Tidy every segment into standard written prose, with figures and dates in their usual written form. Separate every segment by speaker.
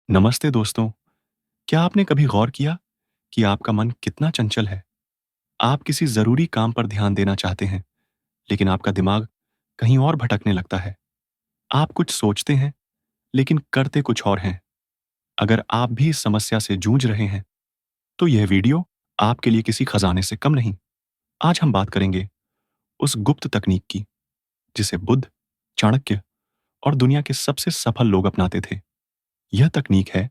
Speaker 1: नमस्ते दोस्तों। क्या आपने कभी गौर किया कि आपका मन कितना चंचल है? आप किसी ज़रूरी काम पर ध्यान देना चाहते हैं, लेकिन आपका दिमाग कहीं और भटकने लगता है। आप कुछ सोचते हैं, लेकिन करते कुछ और हैं। अगर आप भी इस समस्या से जूझ रहे हैं, तो यह वीडियो आपके लिए किसी खजाने से कम नहीं। आज हम बात करेंगे उस गुप्त तकनीक की, जिसे बुद्ध, चाणक्य और दुनिया के सबसे सफल लोग अपनाते थे। यह तकनीक है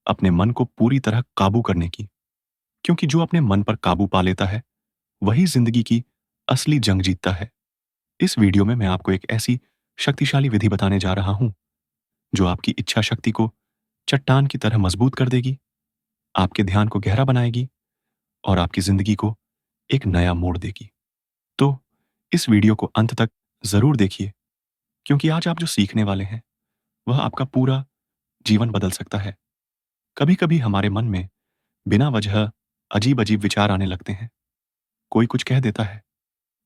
Speaker 1: अपने मन को पूरी तरह काबू करने की, क्योंकि जो अपने मन पर काबू पा लेता है, वही जिंदगी की असली जंग जीतता है। इस वीडियो में मैं आपको एक ऐसी शक्तिशाली विधि बताने जा रहा हूं, जो आपकी इच्छा शक्ति को चट्टान की तरह मजबूत कर देगी, आपके ध्यान को गहरा बनाएगी और आपकी जिंदगी को एक नया मोड़ देगी। तो इस वीडियो को अंत तक जरूर देखिए, क्योंकि आज आप जो सीखने वाले हैं, वह आपका पूरा जीवन बदल सकता है। कभी कभी हमारे मन में बिना वजह अजीब अजीब विचार आने लगते हैं। कोई कुछ कह देता है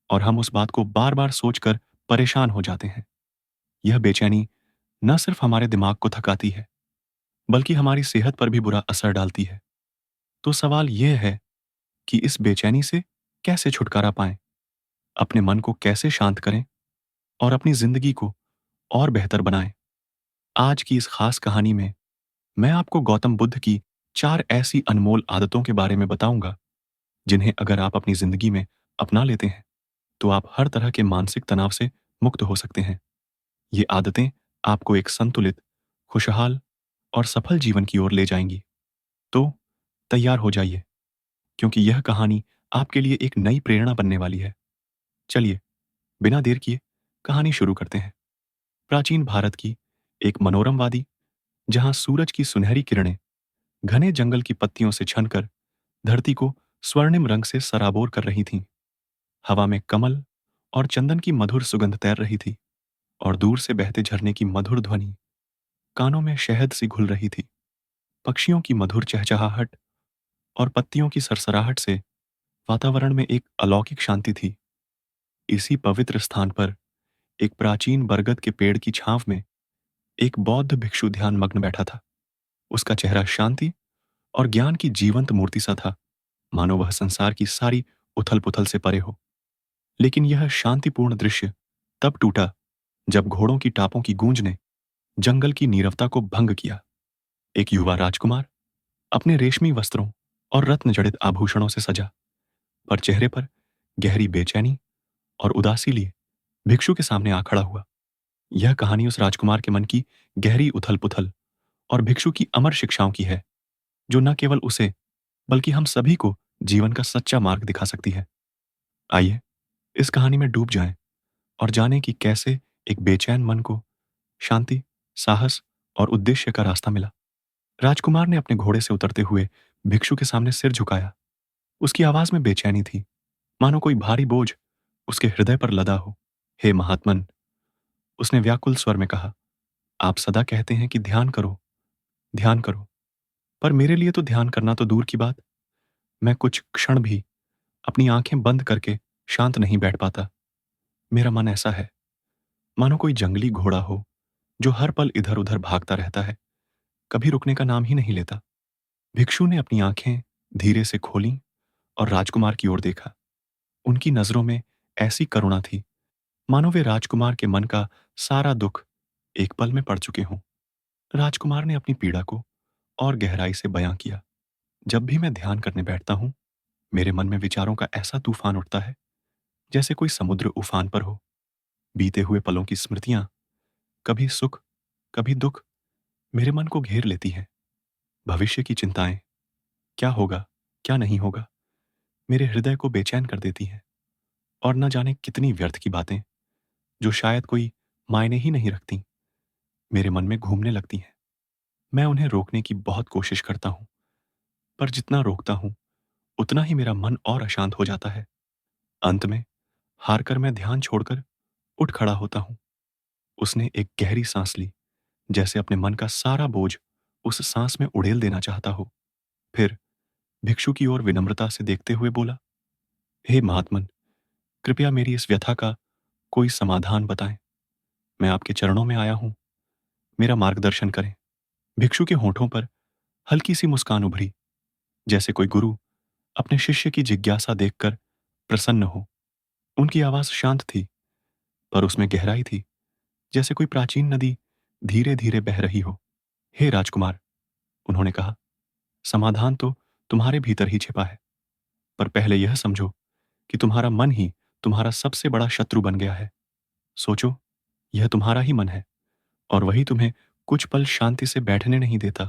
Speaker 1: और हम उस बात को बार बार सोचकर परेशान हो जाते हैं। यह बेचैनी न सिर्फ हमारे दिमाग को थकाती है, बल्कि हमारी सेहत पर भी बुरा असर डालती है। तो सवाल यह है कि इस बेचैनी से कैसे छुटकारा पाएं, अपने मन को कैसे शांत करें और अपनी जिंदगी को और बेहतर बनाएं। आज की इस खास कहानी में मैं आपको गौतम बुद्ध की 4 ऐसी अनमोल आदतों के बारे में बताऊंगा, जिन्हें अगर आप अपनी जिंदगी में अपना लेते हैं, तो आप हर तरह के मानसिक तनाव से मुक्त हो सकते हैं। ये आदतें आपको एक संतुलित, खुशहाल और सफल जीवन की ओर ले जाएंगी। तो तैयार हो जाइए, क्योंकि यह कहानी आपके लिए एक नई प्रेरणा बनने वाली है। चलिए, बिना देर किए कहानी शुरू करते हैं। प्राचीन भारत की एक मनोरम वादी, जहां सूरज की सुनहरी किरणें घने जंगल की पत्तियों से छनकर धरती को स्वर्णिम रंग से सराबोर कर रही थीं। हवा में कमल और चंदन की मधुर सुगंध तैर रही थी, और दूर से बहते झरने की मधुर ध्वनि कानों में शहद सी घुल रही थी। पक्षियों की मधुर चहचहाहट और पत्तियों की सरसराहट से वातावरण में एक अलौकिक शांति थी। इसी पवित्र स्थान पर एक प्राचीन बरगद के पेड़ की छांव में एक बौद्ध भिक्षु ध्यान मग्न बैठा था। उसका चेहरा शांति और ज्ञान की जीवंत मूर्ति सा था, मानो वह संसार की सारी उथल पुथल से परे हो। लेकिन यह शांतिपूर्ण दृश्य तब टूटा, जब घोड़ों की टापों की गूंज ने जंगल की नीरवता को भंग किया। एक युवा राजकुमार अपने रेशमी वस्त्रों और रत्न जड़ित आभूषणों से सजा, पर चेहरे पर गहरी बेचैनी और उदासी लिए भिक्षु के सामने आ खड़ा हुआ। यह कहानी उस राजकुमार के मन की गहरी उथल पुथल और भिक्षु की अमर शिक्षाओं की है, जो न केवल उसे बल्कि हम सभी को जीवन का सच्चा मार्ग दिखा सकती है। आइए, इस कहानी में डूब जाएं और जानें कि कैसे एक बेचैन मन को शांति, साहस और उद्देश्य का रास्ता मिला। राजकुमार ने अपने घोड़े से उतरते हुए भिक्षु के सामने सिर झुकाया। उसकी आवाज में बेचैनी थी, मानो कोई भारी बोझ उसके हृदय पर लदा हो। हे महात्मन, उसने व्याकुल स्वर में कहा, आप सदा कहते हैं कि ध्यान करो, ध्यान करो, पर मेरे लिए तो ध्यान करना तो दूर की बात, मैं कुछ क्षण भी अपनी आंखें बंद करके शांत नहीं बैठ पाता। मेरा मन ऐसा है, मानो कोई जंगली घोड़ा हो, जो हर पल इधर उधर भागता रहता है, कभी रुकने का नाम ही नहीं लेता। भिक्षु ने अपनी आंखें धीरे से खोलीं और राजकुमार की ओर देखा। उनकी नजरों में ऐसी करुणा थी, मानो वे राजकुमार के मन का सारा दुख एक पल में पड़ चुके हों। राजकुमार ने अपनी पीड़ा को और गहराई से बयां किया। जब भी मैं ध्यान करने बैठता हूं, मेरे मन में विचारों का ऐसा तूफान उठता है, जैसे कोई समुद्र उफान पर हो। बीते हुए पलों की स्मृतियां, कभी सुख, कभी दुख, मेरे मन को घेर लेती हैं। भविष्य की चिंताएं, क्या होगा, क्या नहीं होगा, मेरे हृदय को बेचैन कर देती हैं। और न जाने कितनी व्यर्थ की बातें, जो शायद कोई मायने ही नहीं रखती, मेरे मन में घूमने लगती हैं। मैं उन्हें रोकने की बहुत कोशिश करता हूं, पर जितना रोकता हूं, उतना ही मेरा मन और अशांत हो जाता है। अंत में हारकर मैं ध्यान छोड़कर उठ खड़ा होता हूं। उसने एक गहरी सांस ली, जैसे अपने मन का सारा बोझ उस सांस में उड़ेल देना चाहता हो। फिर भिक्षु की ओर विनम्रता से देखते हुए बोला, हे महात्मन, कृपया मेरी इस व्यथा का कोई समाधान बताएं। मैं आपके चरणों में आया हूं, मेरा मार्गदर्शन करें। भिक्षु के होठों पर हल्की सी मुस्कान उभरी, जैसे कोई गुरु अपने शिष्य की जिज्ञासा देखकर प्रसन्न हो। उनकी आवाज शांत थी, पर उसमें गहराई थी, जैसे कोई प्राचीन नदी धीरे धीरे बह रही हो। हे राजकुमार, उन्होंने कहा, समाधान तो तुम्हारे भीतर ही छिपा है, पर पहले यह समझो कि तुम्हारा मन ही तुम्हारा सबसे बड़ा शत्रु बन गया है। सोचो, यह तुम्हारा ही मन है, और वही तुम्हें कुछ पल शांति से बैठने नहीं देता।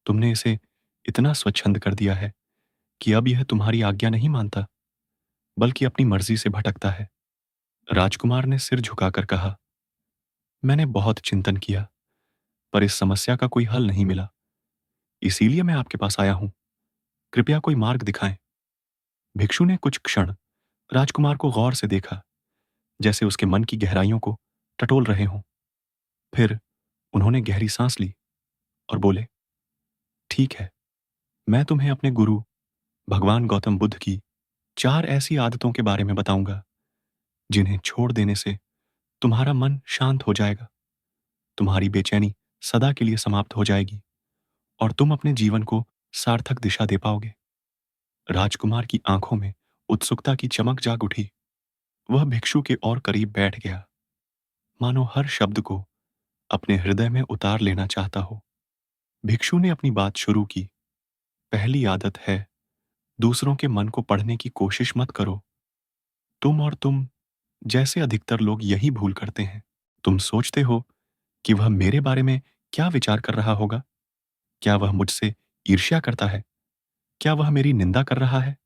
Speaker 1: तुमने इसे इतना स्वच्छंद कर दिया है कि अब यह तुम्हारी आज्ञा नहीं मानता, बल्कि अपनी मर्जी से भटकता है। राजकुमार ने सिर झुकाकर कहा, मैंने बहुत चिंतन किया, पर इस समस्या का कोई हल नहीं मिला। इसीलिए मैं आपके पास आया हूं। कृपया कोई मार्ग दिखाएं। भिक्षु ने कुछ क्षण राजकुमार को गौर से देखा, जैसे उसके मन की गहराइयों को टटोल रहे हों। फिर उन्होंने गहरी सांस ली और बोले, ठीक है, मैं तुम्हें अपने गुरु भगवान गौतम बुद्ध की 4 ऐसी आदतों के बारे में बताऊंगा, जिन्हें छोड़ देने से तुम्हारा मन शांत हो जाएगा, तुम्हारी बेचैनी सदा के लिए समाप्त हो जाएगी, और तुम अपने जीवन को सार्थक दिशा दे पाओगे। राजकुमार की आंखों में उत्सुकता की चमक जाग उठी। वह भिक्षु के और करीब बैठ गया, मानो हर शब्द को अपने हृदय में उतार लेना चाहता हो। भिक्षु ने अपनी बात शुरू की। पहली आदत है, दूसरों के मन को पढ़ने की कोशिश मत करो। तुम और तुम जैसे अधिकतर लोग यही भूल करते हैं। तुम सोचते हो कि वह मेरे बारे में क्या विचार कर रहा होगा? क्या वह मुझसे ईर्ष्या करता है? क्या वह मेरी निंदा कर रहा है?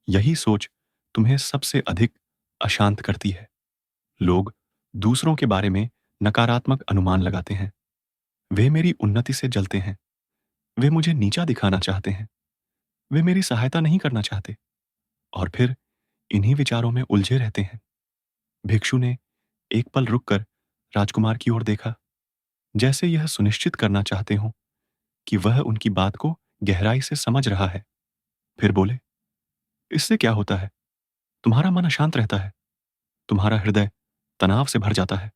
Speaker 1: यही सोच तुम्हें सबसे अधिक अशांत करती है। लोग दूसरों के बारे में नकारात्मक अनुमान लगाते हैं। वे मेरी उन्नति से जलते हैं। वे मुझे नीचा दिखाना चाहते हैं। वे मेरी सहायता नहीं करना चाहते, और फिर इन्हीं विचारों में उलझे रहते हैं। भिक्षु ने एक पल रुककर राजकुमार की ओर देखा, जैसे यह सुनिश्चित करना चाहते हो कि वह उनकी बात को गहराई से समझ रहा है। फिर बोले, इससे क्या होता है? तुम्हारा मन अशांत रहता है, तुम्हारा हृदय तनाव से भर जाता है,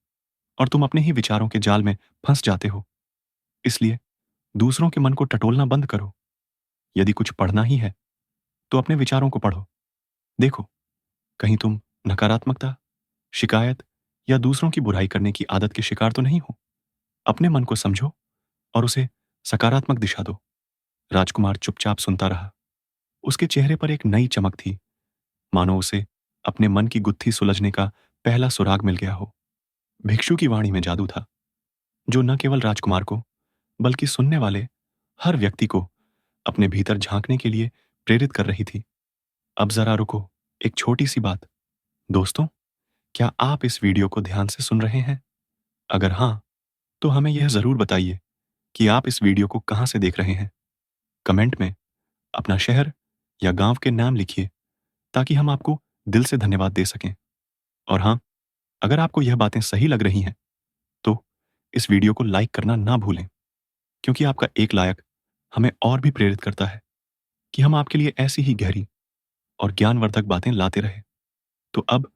Speaker 1: और तुम अपने ही विचारों के जाल में फंस जाते हो। इसलिए दूसरों के मन को टटोलना बंद करो। यदि कुछ पढ़ना ही है, तो अपने विचारों को पढ़ो। देखो, कहीं तुम नकारात्मकता, शिकायत या दूसरों की बुराई करने की आदत के शिकार तो नहीं हो। अपने मन को समझो और उसे सकारात्मक दिशा दो। राजकुमार चुपचाप सुनता रहा। उसके चेहरे पर एक नई चमक थी, मानो उसे अपने मन की गुत्थी सुलझने का पहला सुराग मिल गया हो। भिक्षु की वाणी में जादू था, जो न केवल राजकुमार को, बल्कि सुनने वाले हर व्यक्ति को अपने भीतर झांकने के लिए प्रेरित कर रही थी। अब जरा रुको, एक छोटी सी बात। दोस्तों, क्या आप इस वीडियो को ध्यान से सुन रहे हैं? अगर हाँ, तो हमें यह जरूर बताइए कि आप इस वीडियो को कहां से देख रहे हैं। कमेंट में अपना शहर या गांव के नाम लिखिए, ताकि हम आपको दिल से धन्यवाद दे सकें। और हाँ, अगर आपको यह बातें सही लग रही हैं, तो इस वीडियो को लाइक करना ना भूलें, क्योंकि आपका एक लायक हमें और भी प्रेरित करता है कि हम आपके लिए ऐसी ही गहरी और ज्ञानवर्धक बातें लाते रहें। तो अब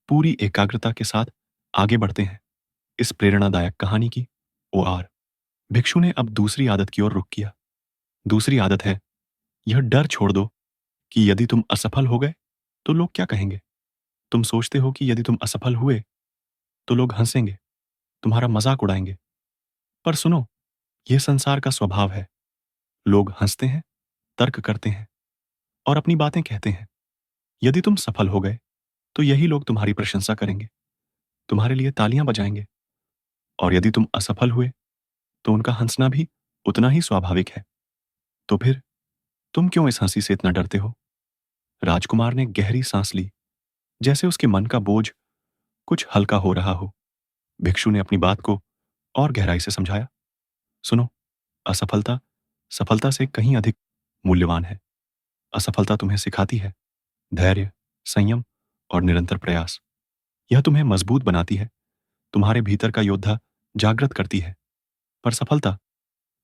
Speaker 1: पूरी एकाग्रता के साथ आगे बढ़ते हैं इस प्रेरणादायक कहानी की ओर। भिक्षु ने अब दूसरी आदत की ओर रुख किया। दूसरी आदत है, यह डर छोड़ दो कि यदि तुम असफल हो गए तो लोग क्या कहेंगे। तुम सोचते हो कि यदि तुम असफल हुए तो लोग हंसेंगे, तुम्हारा मजाक उड़ाएंगे। पर सुनो, यह संसार का स्वभाव है। लोग हंसते हैं, तर्क करते हैं और अपनी बातें कहते हैं। यदि तुम सफल हो गए तो यही लोग तुम्हारी प्रशंसा करेंगे, तुम्हारे लिए तालियां बजाएंगे। और यदि तुम असफल हुए तो उनका हंसना भी उतना ही स्वाभाविक है। तो फिर तुम क्यों इस हंसी से इतना डरते हो? राजकुमार ने गहरी सांस ली, जैसे उसके मन का बोझ कुछ हल्का हो रहा हो। भिक्षु ने अपनी बात को और गहराई से समझाया। सुनो, असफलता सफलता से कहीं अधिक मूल्यवान है। असफलता तुम्हें सिखाती है धैर्य, संयम और निरंतर प्रयास। यह तुम्हें मजबूत बनाती है, तुम्हारे भीतर का योद्धा जागृत करती है। पर सफलता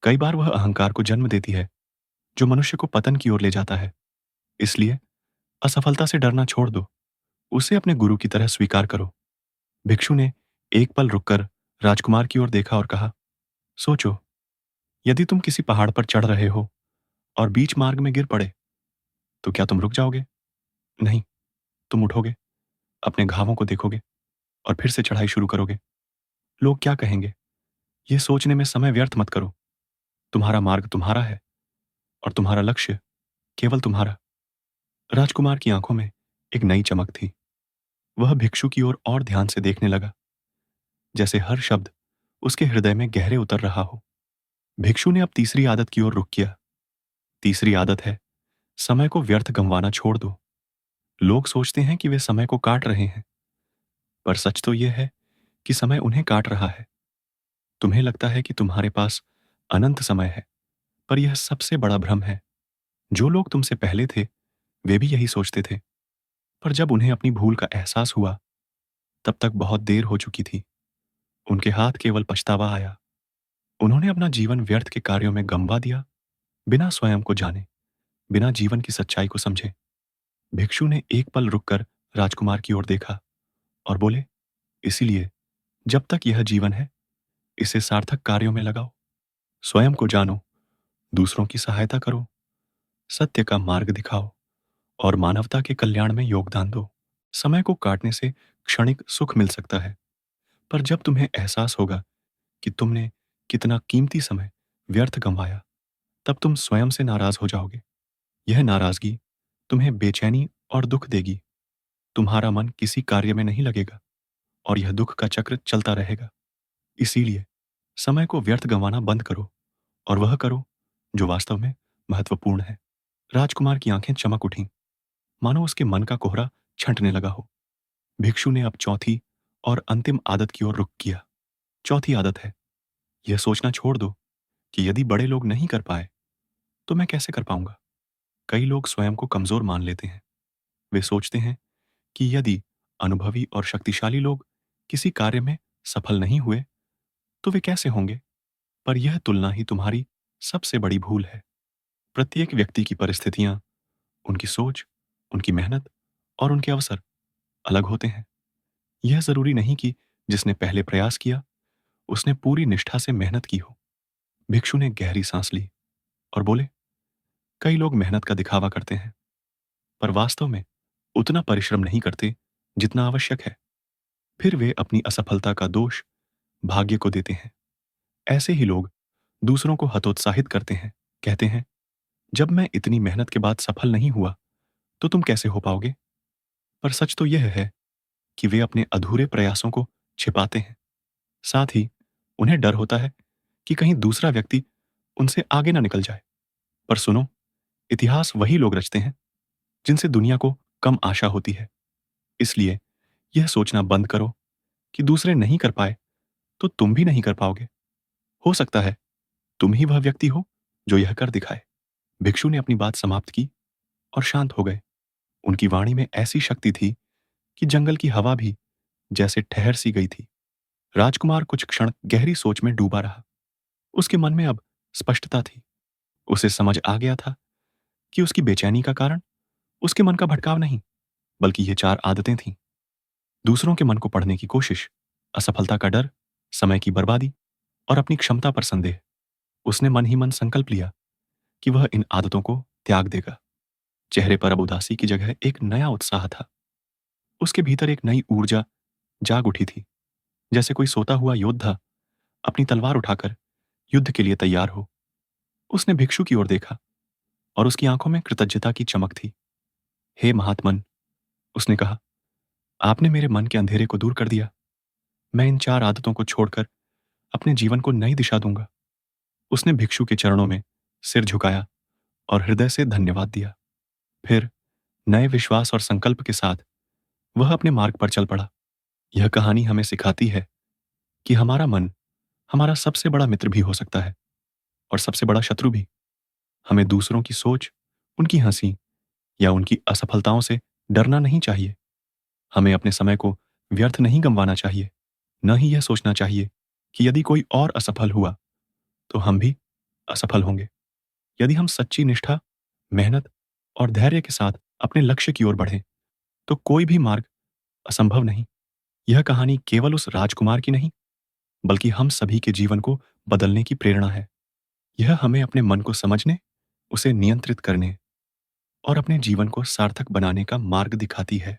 Speaker 1: कई बार वह अहंकार को जन्म देती है, जो मनुष्य को पतन की ओर ले जाता है। इसलिए असफलता से डरना छोड़ दो, उसे अपने गुरु की तरह स्वीकार करो। भिक्षु ने एक पल रुककर राजकुमार की ओर देखा और कहा, सोचो, यदि तुम किसी पहाड़ पर चढ़ रहे हो और बीच मार्ग में गिर पड़े, तो क्या तुम रुक जाओगे? नहीं, तुम उठोगे, अपने घावों को देखोगे और फिर से चढ़ाई शुरू करोगे। लोग क्या कहेंगे, ये सोचने में समय व्यर्थ मत करो। तुम्हारा मार्ग तुम्हारा है और तुम्हारा लक्ष्य केवल तुम्हारा। राजकुमार की आंखों में एक नई चमक थी। वह भिक्षु की ओर और ध्यान से देखने लगा, जैसे हर शब्द उसके हृदय में गहरे उतर रहा हो। भिक्षु ने अब तीसरी आदत की ओर रुख किया। तीसरी आदत है, समय को व्यर्थ गंवाना छोड़ दो। लोग सोचते हैं कि वे समय को काट रहे हैं, पर सच तो यह है कि समय उन्हें काट रहा है। तुम्हें लगता है कि तुम्हारे पास अनंत समय है, पर यह सबसे बड़ा भ्रम है। जो लोग तुमसे पहले थे, वे भी यही सोचते थे, पर जब उन्हें अपनी भूल का एहसास हुआ, तब तक बहुत देर हो चुकी थी। उनके हाथ केवल पछतावा आया। उन्होंने अपना जीवन व्यर्थ के कार्यों में गंवा दिया, बिना स्वयं को जाने, बिना जीवन की सच्चाई को समझे। भिक्षु ने एक पल रुककर राजकुमार की ओर देखा और बोले, इसीलिए जब तक यह जीवन है, इसे सार्थक कार्यों में लगाओ। स्वयं को जानो, दूसरों की सहायता करो, सत्य का मार्ग दिखाओ और मानवता के कल्याण में योगदान दो। समय को काटने से क्षणिक सुख मिल सकता है, पर जब तुम्हें एहसास होगा कि तुमने कितना कीमती समय व्यर्थ गंवाया, तब तुम स्वयं से नाराज हो जाओगे। यह नाराजगी तुम्हें बेचैनी और दुख देगी। तुम्हारा मन किसी कार्य में नहीं लगेगा और यह दुख का चक्र चलता रहेगा। इसीलिए समय को व्यर्थ गंवाना बंद करो और वह करो जो वास्तव में महत्वपूर्ण है। राजकुमार की आंखें चमक उठीं, मानो उसके मन का कोहरा छंटने लगा हो। भिक्षु ने अब चौथी और अंतिम आदत की ओर रुख किया। चौथी आदत है, यह सोचना छोड़ दो कि यदि बड़े लोग नहीं कर पाए, तो मैं कैसे कर पाऊंगा। कई लोग स्वयं को कमजोर मान लेते हैं। वे सोचते हैं कि यदि अनुभवी और शक्तिशाली लोग किसी कार्य में सफल नहीं हुए, तो वे कैसे होंगे। पर यह तुलना ही तुम्हारी सबसे बड़ी भूल है। प्रत्येक व्यक्ति की परिस्थितियां, उनकी सोच, उनकी मेहनत और उनके अवसर अलग होते हैं। यह जरूरी नहीं कि जिसने पहले प्रयास किया, उसने पूरी निष्ठा से मेहनत की हो। भिक्षु ने गहरी सांस ली और बोले, कई लोग मेहनत का दिखावा करते हैं, पर वास्तव में उतना परिश्रम नहीं करते जितना आवश्यक है। फिर वे अपनी असफलता का दोष भाग्य को देते हैं। ऐसे ही लोग दूसरों को हतोत्साहित करते हैं, कहते हैं, जब मैं इतनी मेहनत के बाद सफल नहीं हुआ, तो तुम कैसे हो पाओगे। पर सच तो यह है कि वे अपने अधूरे प्रयासों को छिपाते हैं। साथ ही उन्हें डर होता है कि कहीं दूसरा व्यक्ति उनसे आगे ना निकल जाए। पर सुनो, इतिहास वही लोग रचते हैं जिनसे दुनिया को कम आशा होती है। इसलिए यह सोचना बंद करो कि दूसरे नहीं कर पाए तो तुम भी नहीं कर पाओगे। हो सकता है तुम ही वह व्यक्ति हो जो यह कर दिखाए। भिक्षु ने अपनी बात समाप्त की और शांत हो गए। उनकी वाणी में ऐसी शक्ति थी कि जंगल की हवा भी जैसे ठहर सी गई थी। राजकुमार कुछ क्षण गहरी सोच में डूबा रहा। उसके मन में अब स्पष्टता थी। उसे समझ आ गया था कि उसकी बेचैनी का कारण उसके मन का भटकाव नहीं, बल्कि ये चार आदतें थीं। दूसरों के मन को पढ़ने की कोशिश, असफलता का डर, समय की बर्बादी और अपनी क्षमता पर संदेह। उसने मन ही मन संकल्प लिया कि वह इन आदतों को त्याग देगा। चेहरे पर अब उदासी की जगह एक नया उत्साह था। उसके भीतर एक नई ऊर्जा जाग उठी थी, जैसे कोई सोता हुआ योद्धा अपनी तलवार उठाकर युद्ध के लिए तैयार हो। उसने भिक्षु की ओर देखा और उसकी आंखों में कृतज्ञता की चमक थी। हे महात्मन, उसने कहा, आपने मेरे मन के अंधेरे को दूर कर दिया। मैं इन चार आदतों को छोड़कर अपने जीवन को नई दिशा दूंगा। उसने भिक्षु के चरणों में सिर झुकाया और हृदय से धन्यवाद दिया। फिर नए विश्वास और संकल्प के साथ वह अपने मार्ग पर चल पड़ा। यह कहानी हमें सिखाती है कि हमारा मन हमारा सबसे बड़ा मित्र भी हो सकता है और सबसे बड़ा शत्रु भी। हमें दूसरों की सोच, उनकी हंसी या उनकी असफलताओं से डरना नहीं चाहिए। हमें अपने समय को व्यर्थ नहीं गंवाना चाहिए। न ही यह सोचना चाहिए कि यदि कोई और असफल हुआ, तो हम भी असफल होंगे। यदि हम सच्ची निष्ठा, मेहनत और धैर्य के साथ अपने लक्ष्य की ओर बढ़ें, तो कोई भी मार्ग असंभव नहीं। यह कहानी केवल उस राजकुमार की नहीं, बल्कि हम सभी के जीवन को बदलने की प्रेरणा है। यह हमें अपने मन को समझने, उसे नियंत्रित करने और अपने जीवन को सार्थक बनाने का मार्ग दिखाती है।